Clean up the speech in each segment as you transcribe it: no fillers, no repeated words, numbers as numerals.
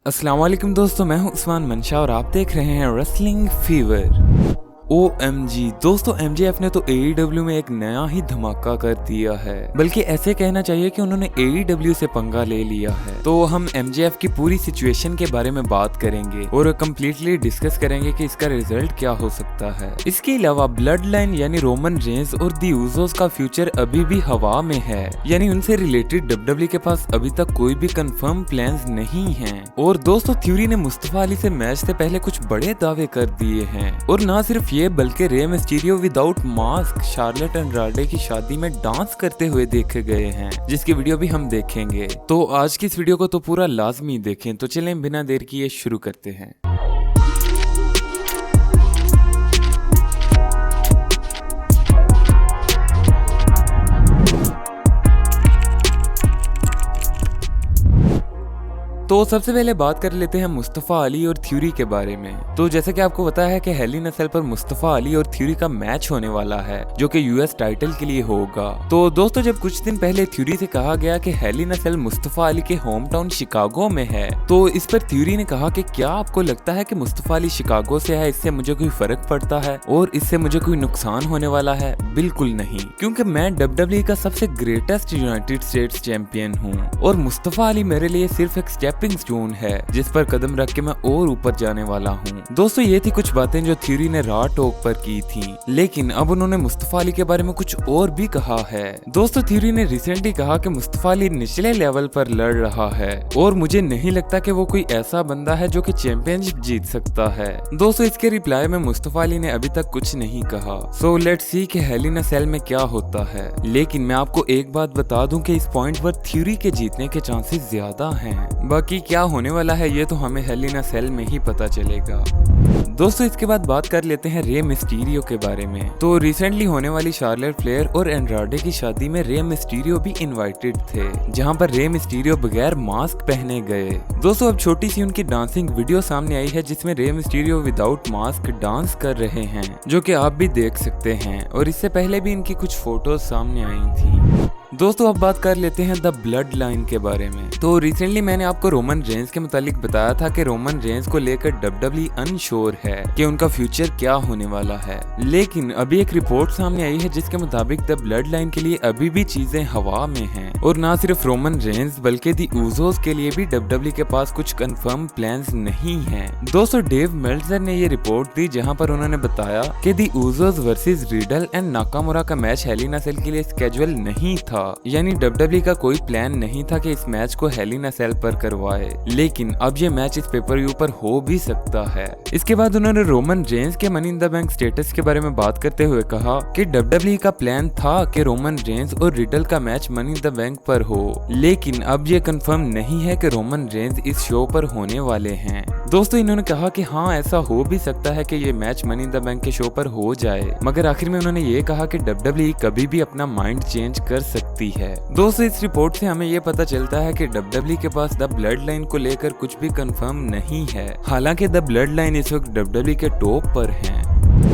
अस्सलाम वालेकुम दोस्तों, मैं हूं उस्मान मंशा और आप देख रहे हैं रेसलिंग फीवर। OMG दोस्तों, MJF ने तो AEW में एक नया ही धमाका कर दिया है, बल्कि ऐसे कहना चाहिए कि उन्होंने AEW से पंगा ले लिया है। तो हम MJF की पूरी सिचुएशन के बारे में बात करेंगे और कम्प्लीटली डिस्कस करेंगे कि इसका रिजल्ट क्या हो सकता है। इसके अलावा ब्लड लाइन यानी रोमन रेंज और दी ऊज़ोस का फ्यूचर अभी भी हवा में है, यानी उनसे रिलेटेड WWE के पास अभी तक कोई भी कंफर्म प्लान्स नहीं हैं। और दोस्तों, थ्योरी ने मुस्तफा अली से मैच से पहले कुछ बड़े दावे कर दिए हैं, और ना सिर्फ ये बल्कि Rey Mysterio without mask Charlotte Andrade की शादी में डांस करते हुए देखे गए हैं, जिसकी वीडियो भी हम देखेंगे। तो आज की इस वीडियो को तो पूरा लाजमी देखें। तो चलें बिना देर किए शुरू करते हैं। तो सबसे पहले बात कर लेते हैं मुस्तफा अली और थ्योरी के बारे में। तो जैसा कि आपको पता है कि हेल इन अ सेल पर मुस्तफा अली और थ्योरी का मैच होने वाला है, जो कि US टाइटल के लिए होगा। तो दोस्तों, जब कुछ दिन पहले थ्योरी से कहा गया कि हेल इन अ सेल मुस्तफा अली के होम टाउन शिकागो में है, तो इस पर थ्योरी ने कहा कि क्या आपको लगता है कि मुस्तफा अली शिकागो से है, इससे मुझे कोई फर्क पड़ता है और इससे मुझे कोई नुकसान होने वाला है? बिल्कुल नहीं, क्योंकि मैं WWE का सबसे ग्रेटेस्ट यूनाइटेड स्टेट्स चैंपियन हूँ और मुस्तफा अली मेरे लिए सिर्फ एक स्टेपिंग स्टोन है जिस पर कदम रख के मैं और ऊपर जाने वाला हूँ। दोस्तों, ये थी कुछ बातें जो थ्योरी ने रॉ टॉक पर की थी, लेकिन अब उन्होंने मुस्तफा अली के बारे में कुछ और भी कहा है। दोस्तों, थ्योरी ने रिसेंटली कहा कि मुस्तफा अली निचले लेवल पर लड़ रहा है और मुझे नहीं लगता कि वो कोई ऐसा बंदा है जो कि चैंपियनशिप जीत सकता है। दोस्तों, इसके रिप्लाई में मुस्तफा अली ने अभी तक कुछ नहीं कहा। सो लेट्स सी कि हेल इन अ सेल में क्या होता है। लेकिन मैं आपको एक बात बता दूं कि इस पॉइंट पर थ्योरी के जीतने के चांसेस ज्यादा हैं। बाकी क्या होने वाला है ये तो हमें हेल इन अ सेल में ही पता चलेगा। दोस्तों, इसके बाद बात कर लेते हैं रे मिस्टीरियो के बारे में। तो रिसेंटली होने वाली शार्लेट फ्लेयर और एंड्राडे की शादी में रे मिस्टीरियो भी इनवाइटेड थे, जहां पर रे मिस्टीरियो बगैर मास्क पहने गए। दोस्तों, अब छोटी सी उनकी डांसिंग वीडियो सामने आई है जिसमें Rey Mysterio without mask dance कर रहे हैं, जो कि आप भी देख सकते हैं, और इससे पहले भी इनकी कुछ फोटोज सामने आई थी। दोस्तों, अब बात कर लेते हैं द ब्लड लाइन के बारे में। तो रिसेंटली मैंने आपको रोमन रेंज के मुतालिक बताया था कि रोमन रेंज को लेकर WWE अनश्योर है कि उनका फ्यूचर क्या होने वाला है, लेकिन अभी एक रिपोर्ट सामने आई है जिसके मुताबिक द ब्लड लाइन के लिए अभी भी चीजें हवा में हैं, और ना सिर्फ रोमन रेंज बल्कि दी ऊज़ोस के लिए भी WWE के पास कुछ कंफर्म प्लान्स नहीं हैं। दोस्तों, डेव मेल्टजर ने ये रिपोर्ट दी जहां पर उन्होंने बताया कि दी ऊज़ोस वर्सेस रिडल एंड नाकामुरा का मैच हेल इन अ सेल के लिए स्केड्यूल नहीं था, यानी WWE का कोई प्लान नहीं था कि इस मैच को हेल इन अ सेल पर करवाए, लेकिन अब ये मैच इस पेपर व्यू पर हो भी सकता है। इसके बाद उन्होंने रोमन रेंज के money in the bank status के बारे में बात करते हुए कहा कि WWE का प्लान था कि रोमन रेंज और रिडल का match money in the bank पर हो, लेकिन अब ये कंफर्म नहीं है कि रोमन रेंज इस शो पर होने वाले हैं। दोस्तों, इन्होंने कहा कि हाँ, ऐसा हो भी सकता है कि ये match money in the bank के शो पर हो जाए, मगर आखिर में उन्होंने ये कहा कि WWE कभी भी अपना माइंड चेंज कर सकती है। दोस्तों, इस रिपोर्ट से हमें ये पता चलता है कि WWE के पास द ब्लड लाइन को लेकर कुछ भी कंफर्म नहीं है, हालांकि द ब्लड लाइन इस वक्त WWE के टॉप पर हैं।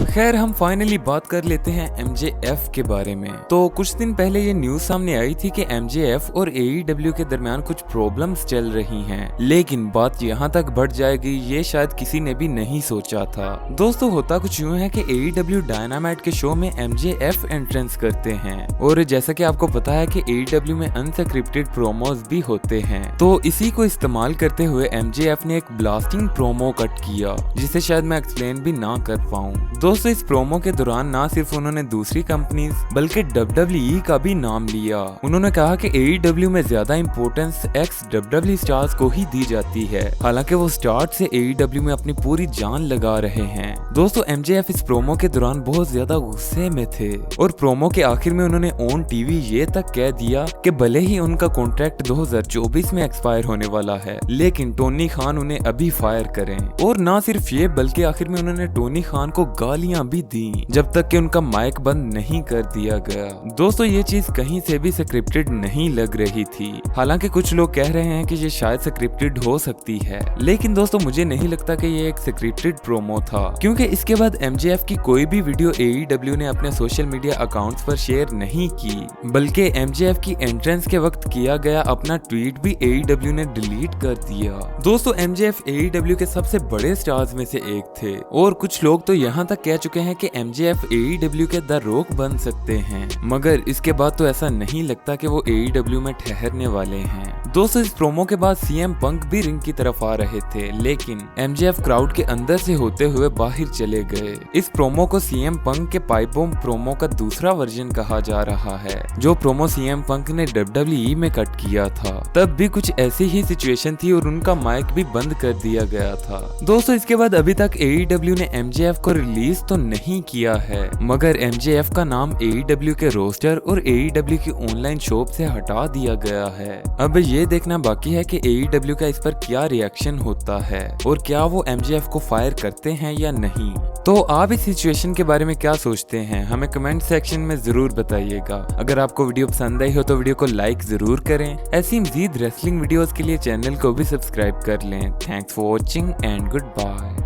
खैर, हम फाइनली बात कर लेते हैं MJF के बारे में। तो कुछ दिन पहले ये न्यूज सामने आई थी कि MJF और AEW के दरमियान कुछ प्रॉब्लम्स चल रही हैं, लेकिन बात यहाँ तक बढ़ जाएगी ये शायद किसी ने भी नहीं सोचा था। दोस्तों, होता कुछ यूँ है कि AEW डायनामाइट के शो में MJF एंट्रेंस करते हैं, और जैसा कि आपको पता है कि AEW में अनस्क्रिप्टेड प्रोमोज भी होते हैं, तो इसी को इस्तेमाल करते हुए MJF ने एक ब्लास्टिंग प्रोमो कट किया जिसे शायद मैं एक्सप्लेन भी ना कर पाऊँ। दोस्तों, इस प्रोमो के दौरान ना सिर्फ उन्होंने दूसरी कंपनीज बल्कि WWE का भी नाम लिया। उन्होंने कहा कि AEW में ज्यादा इंपॉर्टेंस एक्स WWE स्टार्स को ही दी जाती है, हालांकि वो स्टार्ट से AEW में अपनी पूरी जान लगा रहे हैं। दोस्तों, MJF इस प्रोमो के दौरान बहुत ज्यादा गुस्से में थे, और प्रोमो के आखिर में उन्होंने ऑन टीवी ये तक कह दिया कि भले ही उनका कॉन्ट्रैक्ट 2024 में एक्सपायर होने वाला है, लेकिन टोनी खान उन्हें अभी फायर करें। और ना सिर्फ ये बल्कि आखिर में उन्होंने टोनी खान को गालियां भी दी जब तक कि उनका माइक बंद नहीं कर दिया गया। दोस्तों ये चीज कहीं से भी स्क्रिप्टेड नहीं लग रही थी। हालांकि कुछ लोग कह रहे हैं कि ये शायद स्क्रिप्टेड हो सकती है, लेकिन दोस्तों मुझे नहीं लगता कि ये एक स्क्रिप्टेड प्रोमो था, क्योंकि इसके बाद MJF की कोई भी वीडियो AEW ने अपने सोशल मीडिया अकाउंट्स पर शेयर नहीं की, बल्कि MJF की एंट्रेंस के वक्त किया गया अपना ट्वीट भी AEW ने डिलीट कर दिया। दोस्तों MJF AEW के सबसे बड़े स्टार्स में से एक थे और कुछ लोग तो यहाँ तक कह चुके हैं कि MJF AEW के द रॉक बन सकते हैं, मगर इसके बाद तो ऐसा नहीं लगता कि वो AEW में ठहरने वाले हैं। दोस्तों इस प्रोमो के बाद CM पंक भी रिंग की तरफ आ रहे थे, लेकिन MJF क्राउड के अंदर से होते हुए बाहर चले गए। इस प्रोमो को CM पंक के पाइप बॉम्ब प्रोमो का दूसरा वर्जन कहा जा रहा है, जो प्रोमो CM पंक ने WWE में कट किया था। तब भी कुछ ऐसी ही सिचुएशन थी और उनका माइक भी बंद कर दिया गया था। दोस्तों इसके बाद अभी तक AEW ने MJF को रिलीज तो नहीं किया है, मगर MJF का नाम AEW के रोस्टर और AEW की ऑनलाइन शॉप से हटा दिया गया है। अब ये देखना बाकी है कि AEW का इस पर क्या रिएक्शन होता है और क्या वो MJF को फायर करते हैं या नहीं। तो आप इस सिचुएशन के बारे में क्या सोचते हैं, हमें कमेंट सेक्शन में जरूर बताइएगा। अगर आपको वीडियो पसंद आई हो तो वीडियो को लाइक जरूर करें। ऐसी मजीद रेसलिंग वीडियोस के लिए चैनल को भी सब्सक्राइब कर लें। Thanks for watching and good bye.